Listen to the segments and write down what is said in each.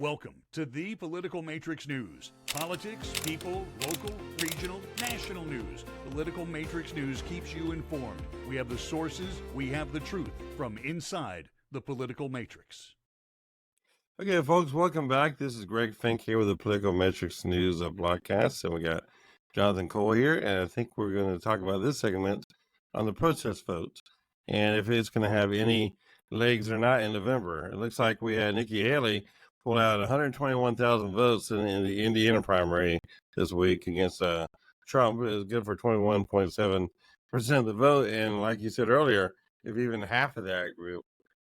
Welcome to the Political Matrix News. Politics, people, local, regional, national news. Political Matrix News keeps you informed. We have the sources, we have the truth from inside the Political Matrix. Okay, folks, welcome back. This is Greg Fink here with the Political Matrix News broadcast, and we got Jonathan Cole here, and I think we're going to talk about this segment on the protest vote and if it's going to have any legs or not in November. It looks like we had Nikki Haley pull out 121,000 votes in the Indiana primary this week against Trump. It was good for 21.7% of the vote, and like you said earlier, if even half of that group,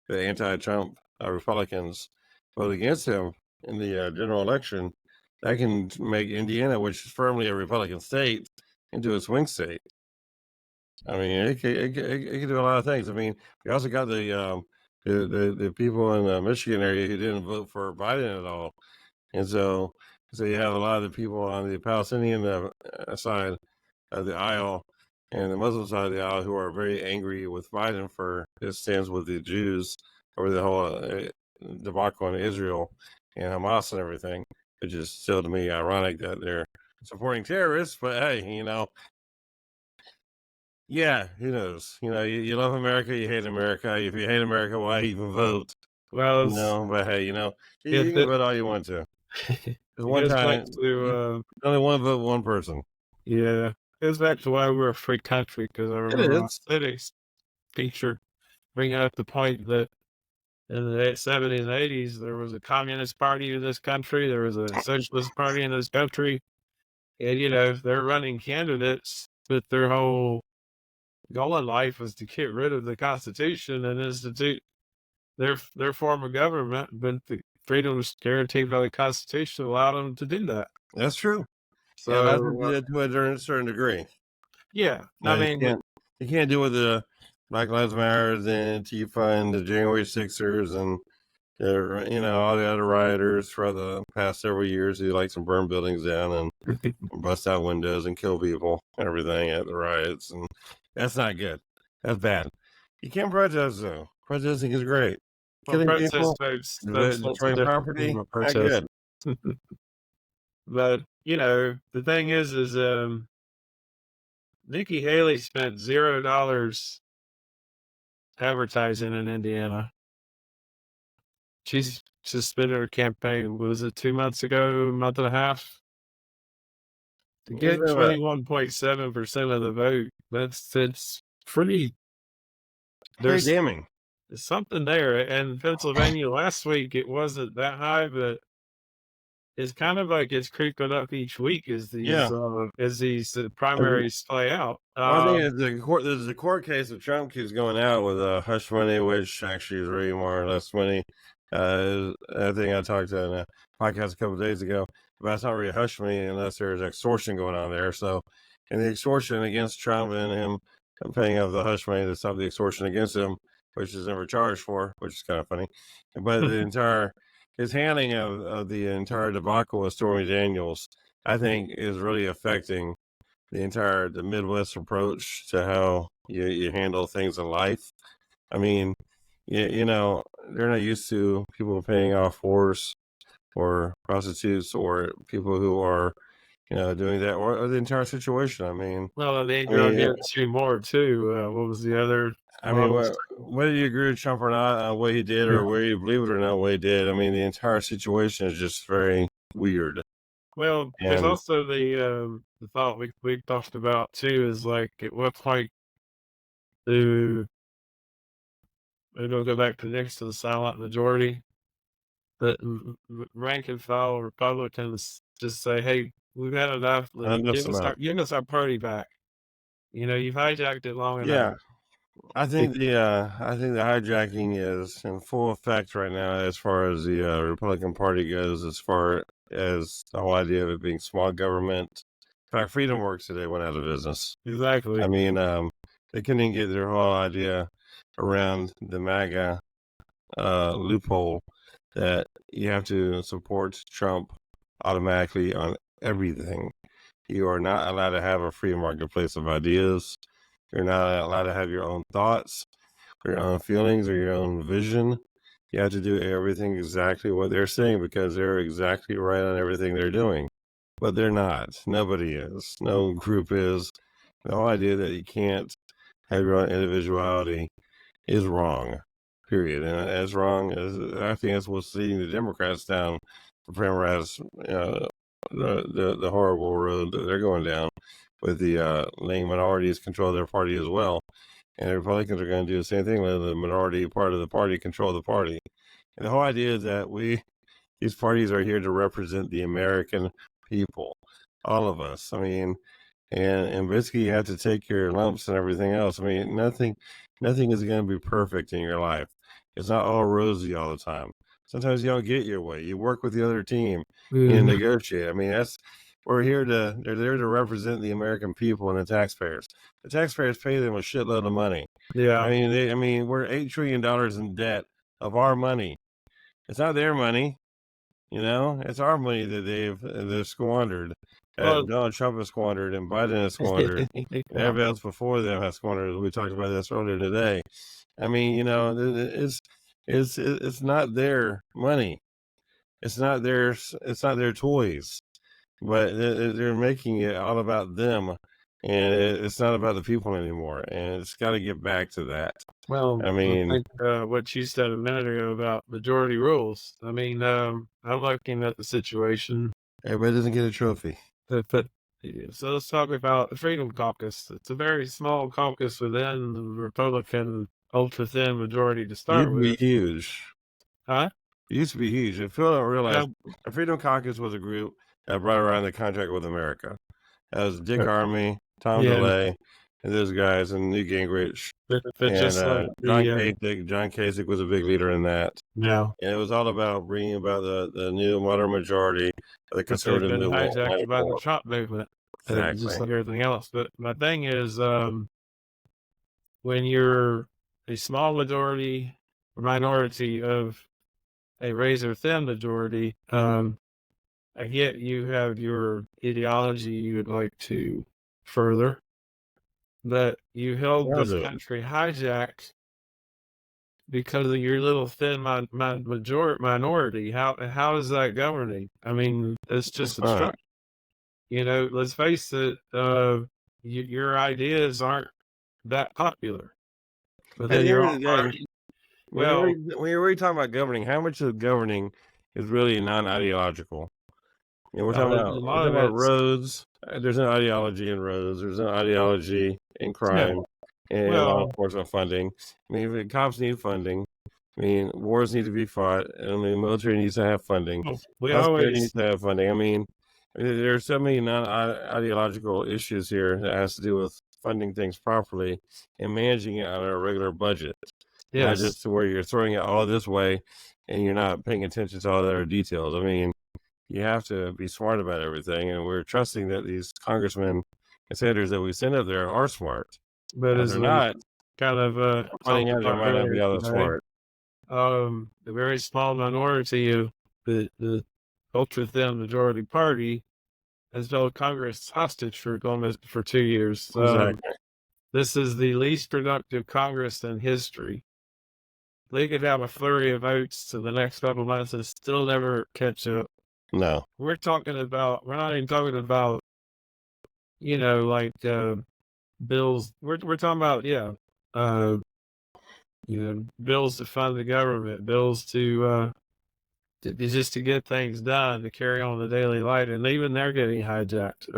the anti-Trump Republicans, vote against him in the general election, that can make Indiana, which is firmly a Republican state, into a swing state. I mean, it can do a lot of things. I mean, we also got the people in the Michigan area who didn't vote for Biden at all, and so you have a lot of the people on the Palestinian side of the aisle and the Muslim side of the aisle who are very angry with Biden for his stance with the Jews over the whole debacle in Israel and Hamas and everything, which is still to me ironic that they're supporting terrorists. But hey, yeah, who knows? You love America, you hate America. If you hate America, why even vote? Well, but hey, you can vote all you want to. Because one time, only one vote, one person. Yeah, it goes back to why we're a free country, because I remember my civics teacher bringing up the point that in the 70s and 80s, there was a communist party in this country, there was a socialist party in this country, and, they're running candidates, but their whole goal in life was to get rid of the Constitution and institute their form of government, but the freedoms guaranteed by the Constitution allowed them to do that. That's true. So that's what did to a certain degree. Yeah, you can't do with the Black Lives Matter and Antifa and the January Sixers and all the other rioters for the past several years who like to burn buildings down and bust out windows and kill people and everything at the riots, and that's not good. That's bad. You can't protest though. Protesting is great. Killing people, destroying property, not good. But the thing is Nikki Haley spent $0 advertising in Indiana. She's suspended her campaign. Was it 2 months ago, a month and a half? To get 21.7% of the vote, that's pretty. There's damning. There's something there. And Pennsylvania last week, it wasn't that high, but it's kind of like it's creeping up each week as these primaries play out. I think there's a court case of Trump keeps going out with hush money, which actually is really more or less money. I think I talked to in a podcast a couple of days ago, but it's not really hush money unless there's extortion going on there. So, and the extortion against Trump and him paying off the hush money to stop the extortion against him, which is never charged for, which is kind of funny. But his handling of the entire debacle with Stormy Daniels, I think, is really affecting the Midwest approach to how you handle things in life. I mean, they're not used to people paying off whores or prostitutes or people who are, doing that or the entire situation. I mean, they get two more too. What was the other? I mean, whether you agree with Trump or not, what he did, or whether you believe it or not, what he did, I mean, the entire situation is just very weird. Well, there's also the thought we talked about too is like it looks like it'll go back to next to the silent majority. But rank and file Republicans just say, "Hey, we've had enough. Give us our party back. You've hijacked it long enough." Yeah. I think the hijacking is in full effect right now as far as the Republican Party goes, as far as the whole idea of it being small government. In fact, Freedom Works today went out of business. Exactly. I mean, they couldn't even get their whole idea around the MAGA loophole that you have to support Trump automatically on everything. You are not allowed to have a free marketplace of ideas. You're not allowed to have your own thoughts, or your own feelings, or your own vision. you have to do everything exactly what they're saying because they're exactly right on everything they're doing. But they're not. Nobody is. No group is. The whole idea that you can't have your own individuality is wrong, period. And as wrong as I think that's what's leading the Democrats down the Democrats, the horrible road that they're going down with the letting minorities control their party as well. And the Republicans are going to do the same thing, let the minority part of the party control the party. And the whole idea is that these parties are here to represent the American people, all of us. I mean, and basically you have to take your lumps and everything else. I mean, nothing is going to be perfect in your life. It's not all rosy all the time. Sometimes you don't get your way. You work with the other team and negotiate. I mean, they're there to represent the American people and the taxpayers. The taxpayers pay them a shitload of money. Yeah. I mean, we're $8 trillion in debt of our money. It's not their money. It's our money that they've squandered. Donald Trump has squandered, and Biden has squandered, and everybody else before them has squandered. We talked about this earlier today. I mean, it's not their money. It's not their toys, but they're making it all about them, and it's not about the people anymore. And it's got to get back to that. Well, I mean, think, what you said a minute ago about majority rules. I mean, I'm looking at the situation. Everybody doesn't get a trophy. So let's talk about the Freedom Caucus. It's a very small caucus within the Republican ultra-thin majority to start with. Used to be huge. Huh? It used to be huge. If people don't realize, the Freedom Caucus was a group that brought around the contract with America. That was Dick Armey, Tom DeLay, and those guys, and Newt Gingrich. John Kasich was a big leader in that. Yeah. And it was all about bringing about the new modern majority of the conservative movement. Hijacked by the Trump movement. Exactly. Just like everything else. But my thing is, when you're a small majority or minority of a razor thin majority, I get you have your ideology you would like to further, but you held this country hijacked because of your little thin minority. How is that governing? I mean, it's just obstruction. Let's face it, your ideas aren't that popular. But then when you're really talking about governing, how much of governing is really non-ideological? We're talking about roads. There's no ideology in roads. There's no ideology in crime and law enforcement funding. I mean, cops need funding. I mean, wars need to be fought. I mean, military needs to have funding. Healthcare needs to have funding. I mean, there are so many non-ideological issues here that has to do with funding things properly and managing it on a regular budget. Not just to where you're throwing it all this way and you're not paying attention to all the other details. I mean, you have to be smart about everything, and we're trusting that these congressmen and senators that we send up there are smart. But they're not kind of finding out they might not be all that smart. The very small minority of the ultra thin majority party has held Congress hostage for 2 years. Exactly. This is the least productive Congress in history. They could have a flurry of votes to the next couple months and still never catch up. No. We're not even talking about, bills. We're talking about, bills to fund the government, bills to just to get things done, to carry on the daily life. And even they're getting hijacked.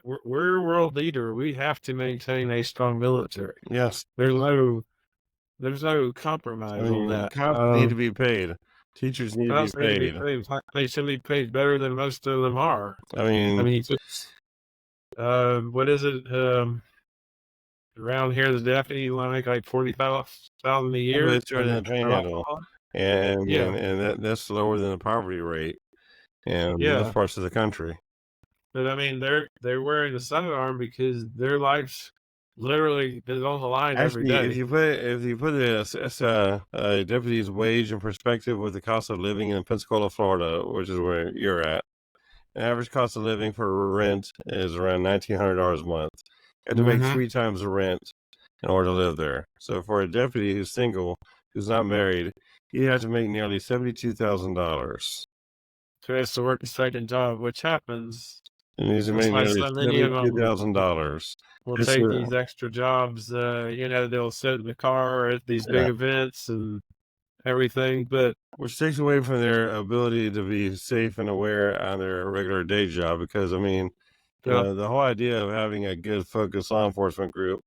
We're a world leader. We have to maintain a strong military. Yes. There's no compromise on that. Cops need to be paid. Teachers need to be paid. They should be paid better than most of them are. I mean, what is it? Around here, the deputy want to make like $45,000 a year. It's in the panhandle, and that's lower than the poverty rate in most parts of the country. But I mean, they're wearing a sidearm because their lives literally is on the line every day. If you put a deputy's wage in perspective with the cost of living in Pensacola, Florida, which is where you're at, the average cost of living for rent is around $1,900 a month. You have to make 3 times the rent in order to live there. So for a deputy who's single, who's not married, he has to make nearly $72,000. So he has to work a second job, which happens. And he's That's making why nearly so many of them $72,000. will take these extra jobs. They'll sit in the car at these big events and everything, but which takes away from their ability to be safe and aware on their regular day job. Because I mean, the whole idea of having a good focused law enforcement group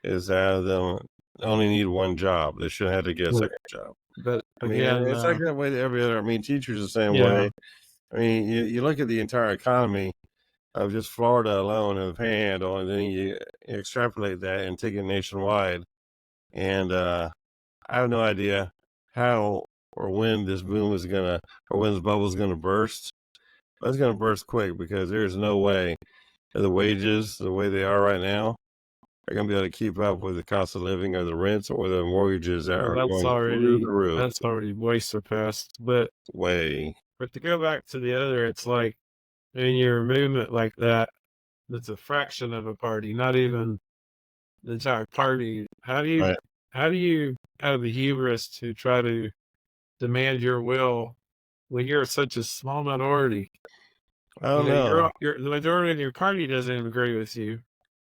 is to have them only need one job. They shouldn't have to get a second job. But I mean, again, it's like that way to every other. I mean, teachers the same yeah. way. I mean, you look at the entire economy of just Florida alone and the Panhandle, and then you extrapolate that and take it nationwide. And I have no idea how or when this boom is gonna, or when this bubble is gonna burst. But it's gonna burst quick because there's no way that the wages, the way they are right now, are gonna be able to keep up with the cost of living or the rents or the mortgages that are going through the roof. That's already way surpassed. But to go back to the other, it's like in your movement like that, that's a fraction of a party, not even the entire party. How do you have the hubris to try to demand your will when you're such a small minority? I don't know. The majority of your party doesn't agree with you.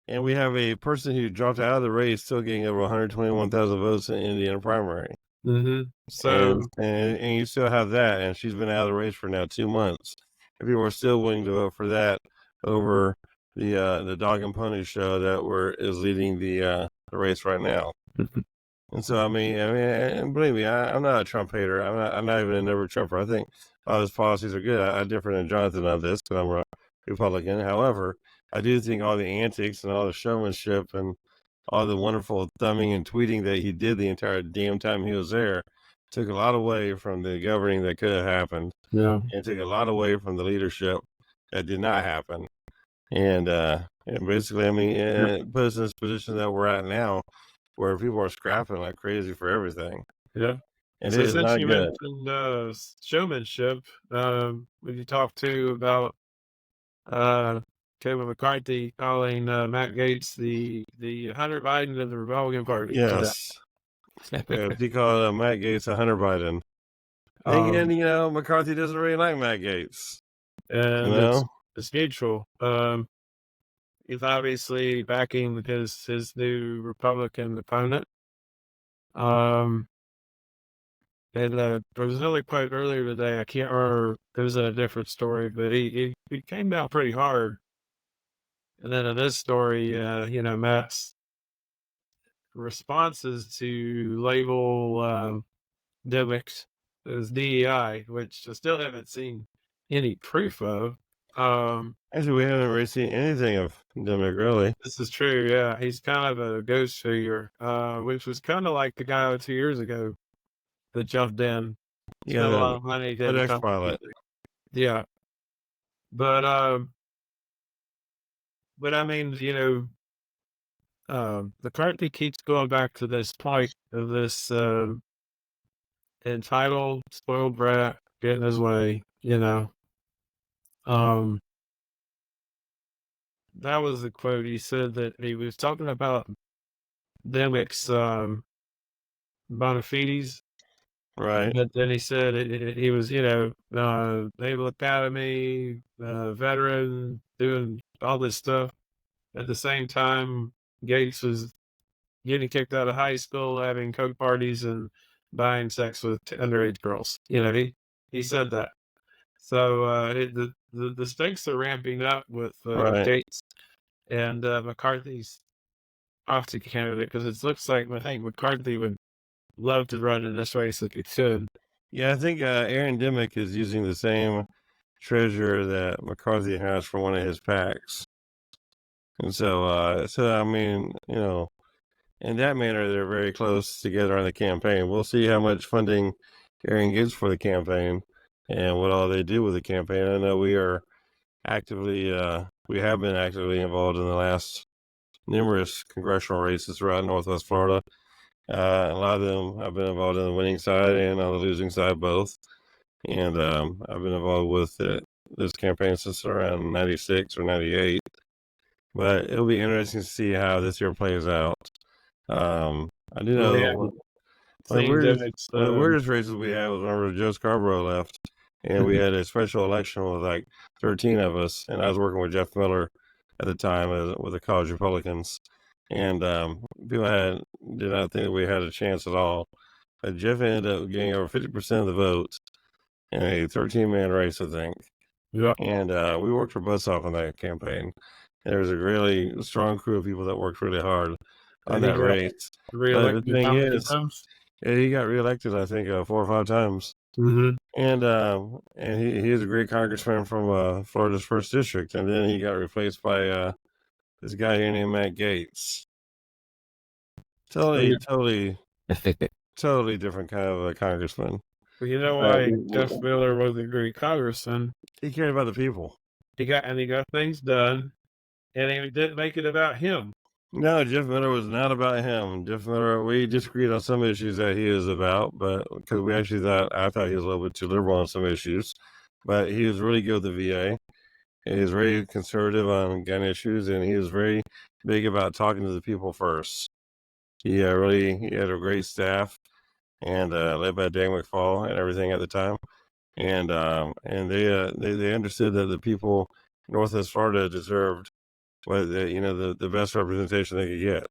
And we have a person who dropped out of the race still getting over 121,000 votes in the Indiana primary. Mm-hmm. So and you still have that, and she's been out of the race for now 2 months. And people are still willing to vote for that over the dog and pony show that is leading the race right now. And so I mean, and believe me, I'm not a Trump hater. I'm not even a never Trumper. I think all his policies are good. I differ than Jonathan on this because I'm a Republican. However, I do think all the antics and all the showmanship and all the wonderful thumbing and tweeting that he did the entire damn time he was there took a lot away from the governing that could have happened. Yeah. And took a lot away from the leadership that did not happen. And basically, I mean, it put us in this position that we're at now where people are scrapping like crazy for everything. Yeah. And so it is not good. Mentioned showmanship, when you talk to about Kevin McCarthy calling Matt Gaetz the Hunter Biden of the Republican Party. Yes. He called Matt Gaetz a Hunter Biden. Again, McCarthy doesn't really like Matt Gaetz. And it's mutual. He's obviously backing his new Republican opponent. And there was another quote earlier today. I can't remember. It was a different story, but he came down pretty hard. And then in this story, Matt's responses to label Demix as DEI, which I still haven't seen any proof of. Actually, we haven't really seen anything of Demik, really. This is true, yeah. He's kind of a ghost figure, which was kind of like the guy 2 years ago that jumped in. Yeah, spent a lot of money. FedEx pilot. Yeah. But I mean, McCarthy keeps going back to this point of this entitled, spoiled brat getting his way, that was the quote. He said that he was talking about Demic's Bonafides. Right. But then he said he was, Naval Academy, veteran, doing all this stuff. At the same time, Gates was getting kicked out of high school, having coke parties, and buying sex with underage girls. He said that. So the stakes are ramping up with Gates and McCarthy's opposite candidate, because it looks like I think McCarthy would love to run in this race if he could. Yeah, I think Aaron Dimmick is using the same treasure that McCarthy has for one of his PACs. And so I mean, in that manner, they're very close together on the campaign. We'll see how much funding Aaron gets for the campaign and what all they do with the campaign. I know we have been actively involved in the last numerous congressional races throughout Northwest Florida. A lot of them I've been involved in the winning side and on the losing side both. And I've been involved with this campaign since around 96 or 98. But it'll be interesting to see how this year plays out. I do Well, yeah, know seeing that it's one of the weirdest races we had was whenever Joe Scarborough left, and we had a special election with like 13 of us, and I was working with Jeff Miller at the time with the College Republicans, and people did not think that we had a chance at all. But Jeff ended up getting over 50% of the votes in a 13-man race, I think. yeah, And we worked our butts off on that campaign. There was a really strong crew of people that worked really hard on and he that got race. But the reelected thing how many is, times? he got reelected, I think, 4 or 5 times. Mm-hmm. And he is a great congressman from Florida's first district. And then he got replaced by this guy here named Matt Gates. Totally, totally different kind of a congressman. Well, you know why Jeff Miller was a great congressman? He cared about the people. He got things done, and he didn't make it about him. No, Jeff Miller was not about him. Jeff Miller, we disagreed on some issues that he is about, but because I thought he was a little bit too liberal on some issues, but he was really good with the VA. He was very conservative on gun issues, and he was very big about talking to the people first. He had a great staff, and led by Dan McFall and everything at the time, and they understood that the people in Northwest Florida deserved the best representation they could get.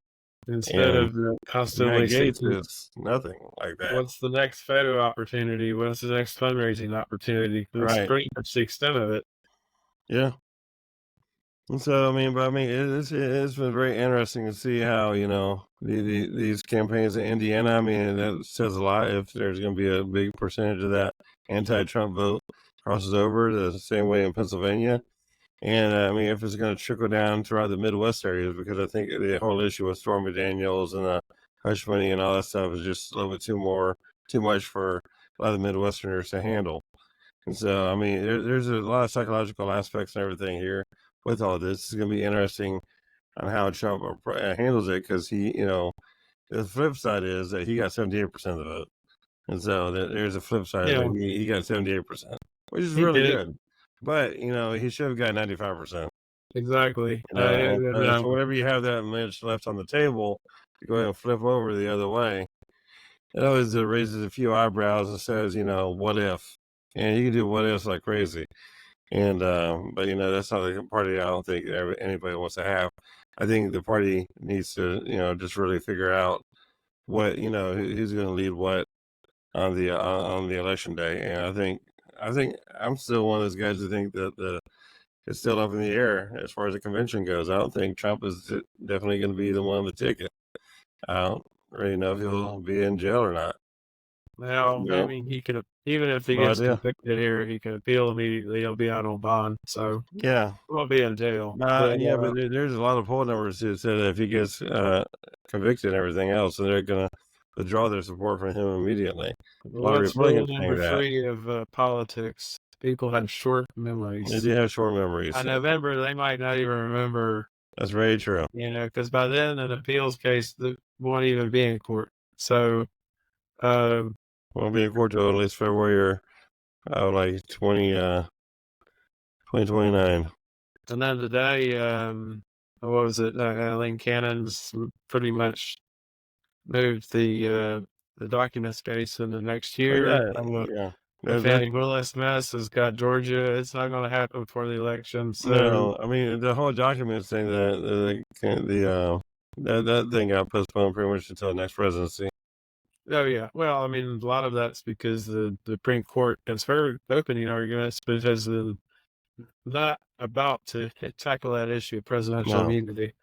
Instead And of constantly Matt Gates seeking, is nothing like that. what's the next photo opportunity? What's the next fundraising opportunity? That's Right. pretty much the extent of it. Yeah. And so, it's been very interesting to see how, these campaigns in Indiana, that says a lot if there's going to be a big percentage of that anti-Trump vote crosses over the same way in Pennsylvania. And if it's going to trickle down throughout the Midwest areas, because I think the whole issue with Stormy Daniels and the hush money and all that stuff is just a little bit too much for a lot of the Midwesterners to handle. And so, there's a lot of psychological aspects and everything here with all this. It's going to be interesting on how Trump handles it, because the flip side is that he got 78% of the vote. And so there's a flip side. Yeah. He got 78%, which is He really did. good. But, he should have got 95%. Exactly. So whenever you have that much left on the table, to go ahead and flip over the other way, it always raises a few eyebrows and says, what if? And you can do what ifs like crazy. And but that's not the party I don't think anybody wants to have. I think the party needs to just really figure out what who's going to lead what on the election day. And I think I'm still one of those guys who think that it's still up in the air as far as the convention goes. I don't think Trump is definitely going to be the one on the ticket. I don't really know if he'll be in jail or not. Well, he could, even if he gets convicted here, he can appeal immediately. He'll be out on bond, so yeah, he won't be in jail. But there's a lot of poll numbers that said that if he gets convicted and everything else, then they're going to withdraw their support from him immediately. Let's rule number 3 of politics. People have short memories. They do have short memories. In November, they might not even remember. That's very true. Because by then, an appeals case won't even be in court. So, won't be in court till at least February or like 2029. And then today, what was it? Lane Cannon's pretty much moved the documents case in the next year. The Fannie Willis mess has got Georgia. It's not going to happen before the election. So no, the whole documents thing that thing got postponed pretty much until the next presidency. Oh yeah, well, a lot of that's because the Supreme Court has heard opening arguments, but has not about to tackle that issue of presidential immunity.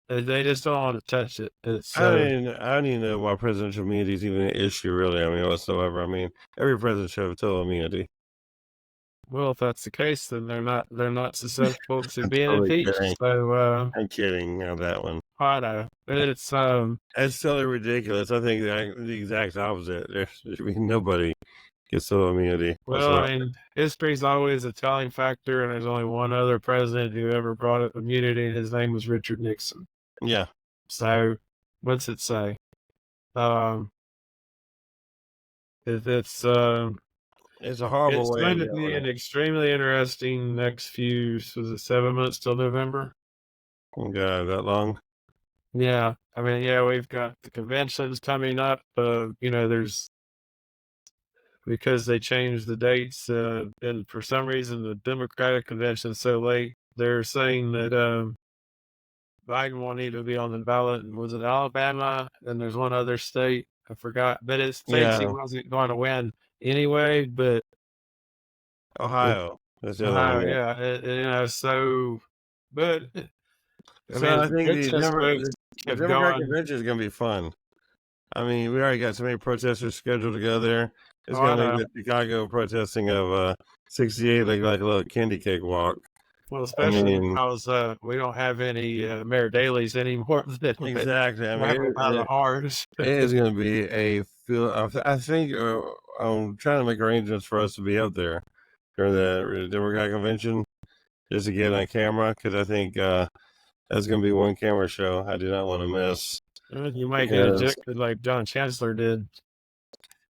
They just don't want to touch it. I don't even know why presidential immunity is even an issue, really. Whatsoever. Every president should have total immunity. Well, if that's the case, then they're not susceptible to being impeached. So I'm kidding on that one. I know, but it's that's totally ridiculous. I think the exact opposite. There should be nobody gets total immunity. Well, history's always a telling factor, and there's only one other president who ever brought up immunity, and his name was Richard Nixon. Yeah. So, what's it say? It's a horrible way. It's going to be an extremely interesting next few. Was it 7 months till November? Oh God, that long? Yeah. I mean, yeah, we've got the conventions coming up. There's because they changed the dates, and for some reason the Democratic convention's so late. They're saying that Biden won't need to be on the ballot. Was it Alabama? And there's one other state I forgot, but it states he Yeah, wasn't going to win anyway. But it, Ohio. That's the other one. Ohio, Yeah. yeah, so, but I So mean, I the think protest votes the kept Democrat going. convention is going to be fun. I mean, we already got so many protesters scheduled to go there. It's Oh, I going to make know. the Chicago protesting of 68 look like a little candy cake walk. Well, I especially mean, because we don't have any Mayor Daley's anymore that exactly. I mean, travel by the horse. it is going to be a feel. I think I'm trying to make arrangements for us to be up there during the Democrat convention just to get on camera because I think that's going to be one camera show I do not want to miss You might get because ejected like John Chancellor did.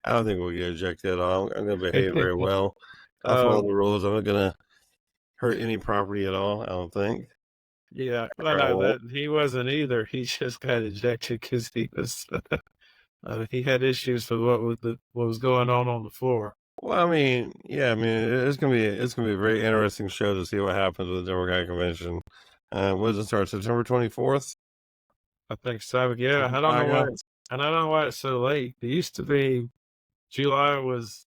I don't think we'll get ejected at all. I'm going to behave very well. I'll follow um, the rules. I'm not going to hurt any property at all. I don't think. yeah, well, Or I no, won't. that he wasn't either. He just got ejected because he had issues with what was going on the floor. Well, I mean, yeah, I mean, it's gonna be a very interesting show to see what happens with the Democratic convention. When does it start? September 24th I think so. Yeah, in I don't know why Chicago. it's so late. It used to be July was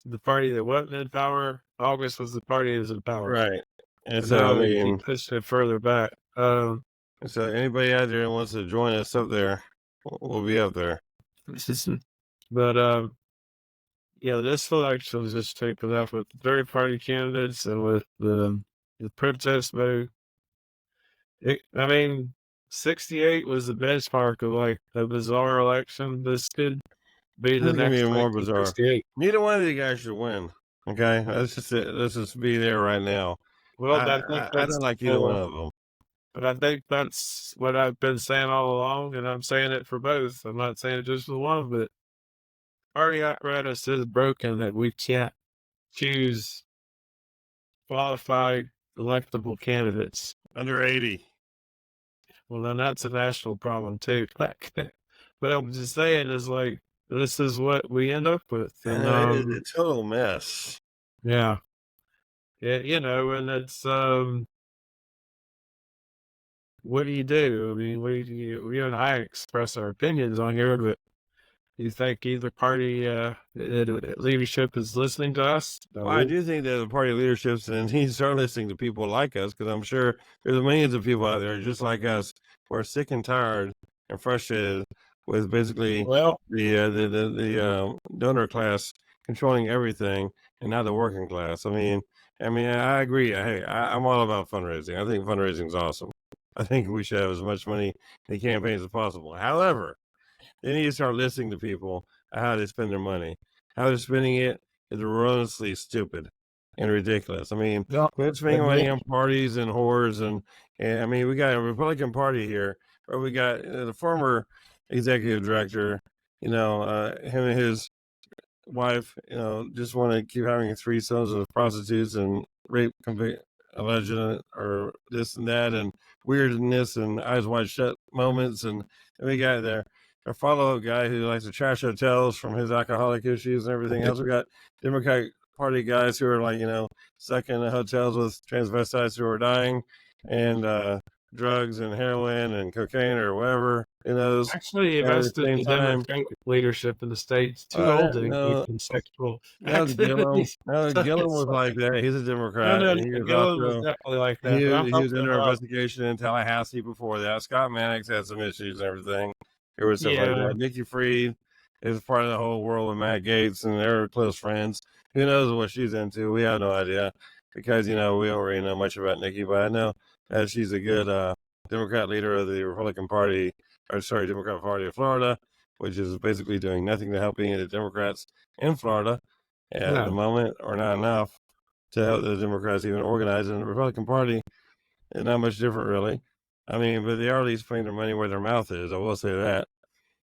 the party that wasn't in power. August was the party that was in power. Right. And And so, I now they keep mean, pushing it further back. so anybody out there that wants to join us up there, we'll be up there. But yeah, this election was just taken up with third party candidates and with the protest vote. I mean, 68 was the benchmark of like a bizarre election. This could be This the is gonna be next more bizarre. 1968. Neither one of you guys should win. Okay, that's just it. Let's just be there right now. Well, I think I don't like either one of them. but I think that's what I've been saying all along, and I'm saying it for both. I'm not saying it just for one, but party apparatus is broken that we can't choose qualified electable candidates. Under 80. Well, then that's a national problem too. But I'm just saying is like this is what we end up with, and It's a total mess. yeah, and it's what do you do? I mean, we and I express our opinions on here, but do you think either party leadership is listening to us? Well, I No. do think that the party leaderships and needs to start listening to people like us because I'm sure there's millions of people out there just like us who are sick and tired and frustrated with basically Well, the donor class controlling everything and not the working class. I agree. I'm all about fundraising. I think fundraising is awesome. I think we should have as much money in the campaigns as possible. However, they need to start listening to people how they spend their money. How they're spending it is erroneously stupid and ridiculous. I mean, no, quit spending money on parties and whores, and I mean, we got a Republican Party here, where we got the former executive director, him and his wife, just want to keep having threesomes with prostitutes and rape alleged or this and that and weirdness and eyes wide shut moments, and we got there a follow-up guy who likes to trash hotels from his alcoholic issues and everything else. We got Democratic Party guys who are like, stuck in the hotels with transvestites who are dying and drugs and heroin and cocaine or whatever, actually, and at the most of same the time, Democratic leadership in the state's too old to engage no, in sexual no, Gillum, activities. no, So Gillum it's was like that. He's a no, Democrat, no, and he was Gillen was also definitely like that. he But was, I'm he was talking under about investigation in Tallahassee before that. Scott Mannix had some issues and everything. There was stuff like yeah, that. Nikki Fried is part of the whole world with Matt Gaetz, and they're close friends. Who knows what she's into? We have no idea because we don't really know much about Nikki, but I know that she's a good Democrat leader of the Democrat Party of Florida, which is basically doing nothing to help any of the Democrats in Florida at the no, moment, or not enough to help the Democrats even organize. And the Republican Party is not much different, really. I mean, but they are at least putting their money where their mouth is. I will say that.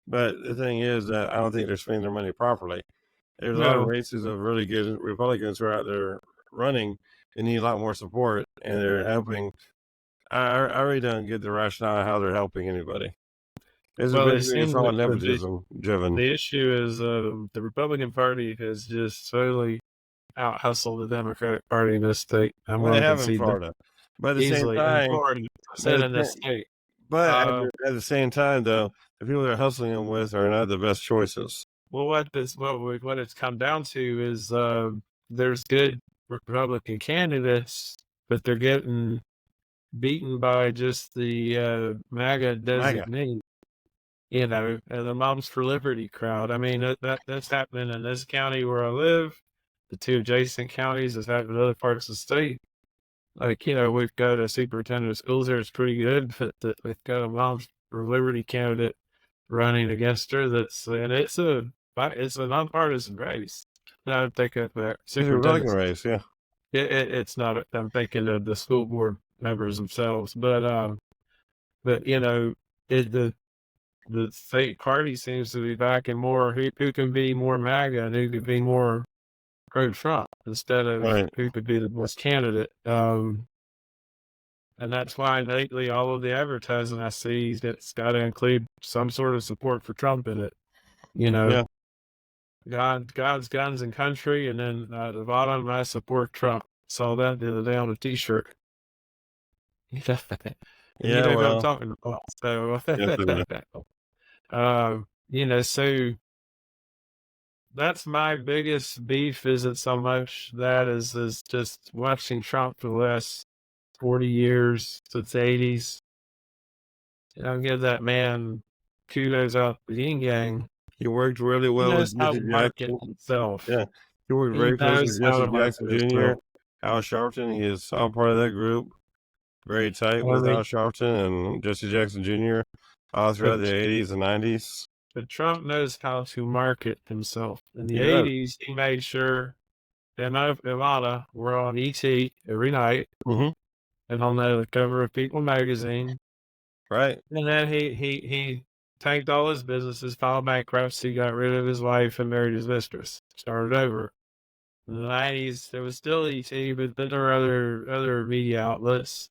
But the thing is that I don't think they're spending their money properly. There's a lot of no. races of really good Republicans who are out there running and need a lot more support, and they're helping I really don't get the rationale how they're helping anybody. It's Well, it basically it's seems all that nepotism driven. the issue is the Republican Party has just totally out hustled the Democratic Party in this state. I'm Well, going they to have in concede that Florida, but at the same easily. And time, Florida, but percent in this state. at the same time, though, the people they're hustling them with are not the best choices. Well, what it's come down to is there's good Republican candidates, but they're getting beaten by just the MAGA MAGA. designee, and the Moms for Liberty crowd. I mean, that's happening in this county where I live. The two adjacent counties is happening in other parts of the state. Like, we've got a superintendent of schools there. It's pretty good, but we've got a Moms for Liberty candidate running against her. And it's a nonpartisan race. I don't think of that It's a Republican superintendent. race, yeah. It's not. I'm thinking of the school board members themselves, but the state party seems to be backing more who can be more MAGA and who could be more pro-Trump instead of Right. who could be the best candidate. And that's why lately all of the advertising I see that's got to include some sort of support for Trump in it. Yeah. God's guns and country, and then at the bottom, I support Trump. Saw that the other day on a T-shirt. And Yeah, you know what I'm well, talking about. So, yes, so that's my biggest beef. Isn't so much that is just watching Trump for the last 40 years since the 80s. I'll give that man kudos out the yin yang. he worked really He well knows with how to Jesse market Jackson. himself. Yeah, he worked He very close knows with how Jesse to market Jackson Jr., himself. Al Sharpton. He is all part of that group. Very tight with Al Sharpton and Jesse Jackson Jr. all throughout the 80s and 90s. But Trump knows how to market himself. In the He does. 80s, he made sure him and Ivana were on ET every night and on the cover of People magazine. Right. And then he tanked all his businesses, filed bankruptcy, got rid of his wife, and married his mistress. Started over. In the 90s, there was still ET, but then there were other media outlets.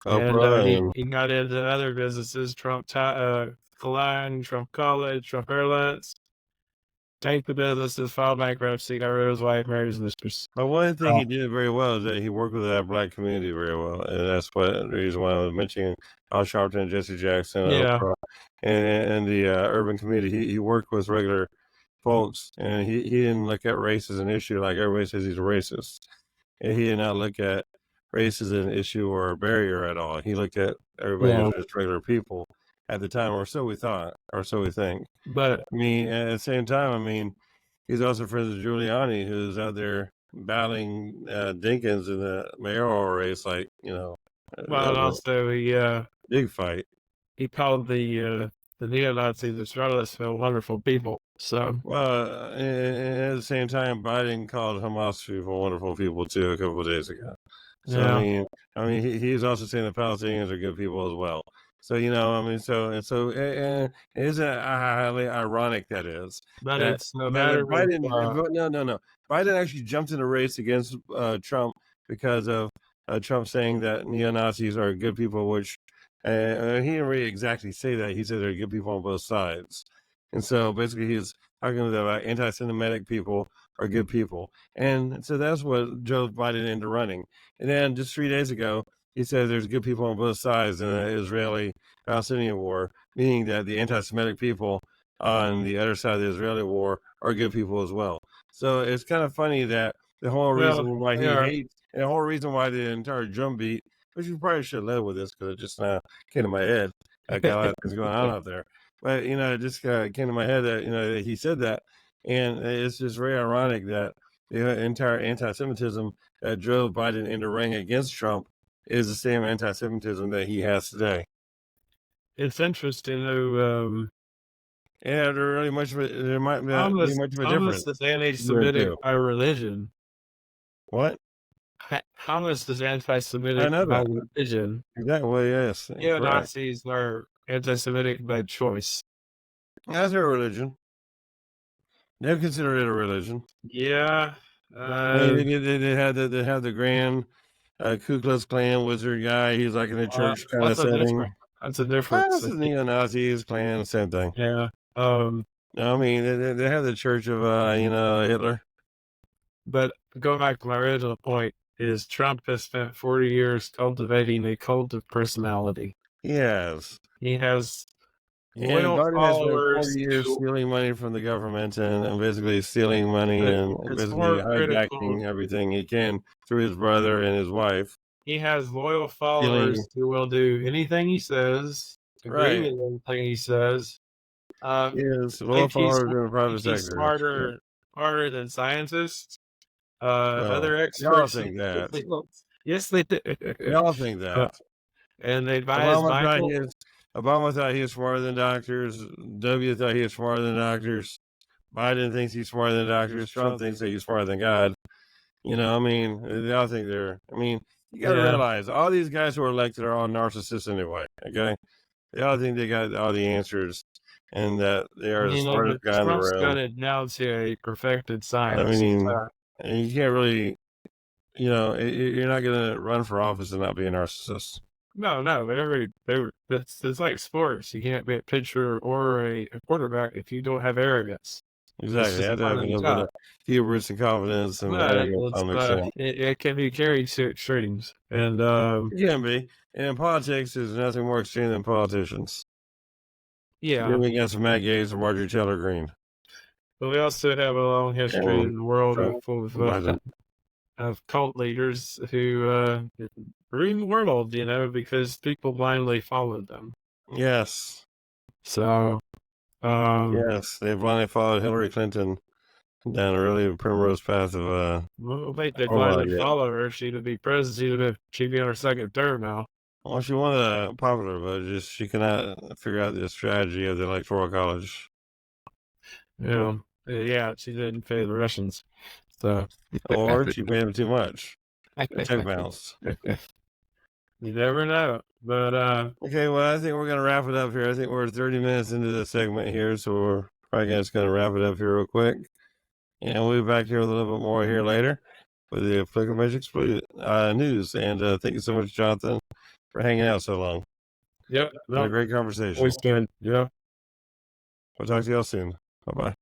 And he got into other businesses, Trump Cologne, Trump College, Trump Airlines. Tanked the businesses, filed bankruptcy, got rid of his wife, married his mistress. But one thing he did very well is that he worked with that black community very well, and that's the reason why I was mentioning Al Sharpton, Jesse Jackson, Oprah, and the urban community. He worked with regular folks, and he didn't look at race as an issue like everybody says he's a racist. And he did not look at race as an issue or a barrier at all. He looked at everybody as just regular people at the time, or so we thought, or so we think. But I mean, at the same time, I mean, he's also friends with Giuliani, who's out there battling Dinkins in the mayoral race, like, well, and also big fight. He called the neo-Nazis the Charlottesville wonderful people. So, well, and at the same time, Biden called Hamas people wonderful people too a couple of days ago. So I mean, he's also saying the Palestinians are good people as well. So I mean, isn't it highly ironic that is? But that, it's no matter Biden. No. Biden actually jumped in a race against Trump because of Trump saying that neo-Nazis are good people, which he didn't really exactly say that. He said they're good people on both sides, and so basically he's talking about anti-Semitic people are good people, and so that's what drove Biden into running. And then just 3 days ago, he said there's good people on both sides in the Israeli-Palestinian war, meaning that the anti-Semitic people on the other side of the Israeli war are good people as well. So it's kind of funny that the whole reason why he hates, and the whole reason why the entire drumbeat, which you probably should have led with this because it just came to my head. I got a lot of things going on out there. But, it just came to my head that, that he said that. And it's just very ironic that the entire anti-Semitism that drove Biden into ring against Trump is the same anti-Semitism that he has today. It's interesting, though. Yeah, there might be much of a difference. Is anti-Semitic by religion. What? Thomas is anti-Semitic by religion. Exactly. Well, yes. Neo-Nazis are anti-Semitic by choice. That's their religion. They consider it a religion. Yeah. They have the grand Ku Klux Klan wizard guy. He's like in a church kind of setting. That's a difference. That's neo-Nazis, Klan, same thing. Yeah. I mean, they have the church of, Hitler. But go back to my original point is Trump has spent 40 years cultivating a cult of personality. Yes. He has And loyal Biden has spent followers 40 years stealing money from the government and basically stealing money and It's basically more critical. hijacking everything he can through his brother and his wife. He has loyal followers who will do anything he says, agree with anything he says. Yes, loyal followers in the private sector. Smarter than scientists, other They experts. all think that. Yes, they do. They all think that. And they buy his Bible. Obama thought he was smarter than doctors. W thought he was smarter than doctors. Biden thinks he's smarter than doctors. Trump thinks that he's smarter than God. You know, I mean, they all think they're. I mean, you got to realize all these guys who are elected are all narcissists anyway. Okay, they all think they got all the answers and that they are the smartest guy in the room. Trump's going to announce a perfected science. I mean, and you can't really, you're not going to run for office and not be a narcissist. No, it's like sports. You can't be a pitcher or a quarterback if you don't have arrogance. Exactly. You have to have a little bit of hubris and confidence and arrogance. It can be carried to extremes. And it can be. And in politics, there's nothing more extreme than politicians. Yeah. You're against Matt Gaetz or Marjorie Taylor Greene. But we also have a long history in the world of cult leaders who rule the world, because people blindly followed them. Yes. So, yes, they blindly followed Hillary Clinton down a really primrose path of. Well, they blindly follow her. She'd be president. She'd be on her second term now. Well, she won a popular vote. Just she cannot figure out the strategy of the Electoral College. Yeah, she didn't pay the Russians. So, or she paid them too much. Check bounced. You never know. But okay, well, I think we're gonna wrap it up here. I think we're 30 minutes into the segment here, so we're probably just gonna wrap it up here real quick, and we'll be back here with a little bit more here later with the Political Matrix news. And thank you so much, Jonathan, for hanging out so long. Yep, a great conversation. Always good. Yeah. We'll talk to y'all soon. Bye bye.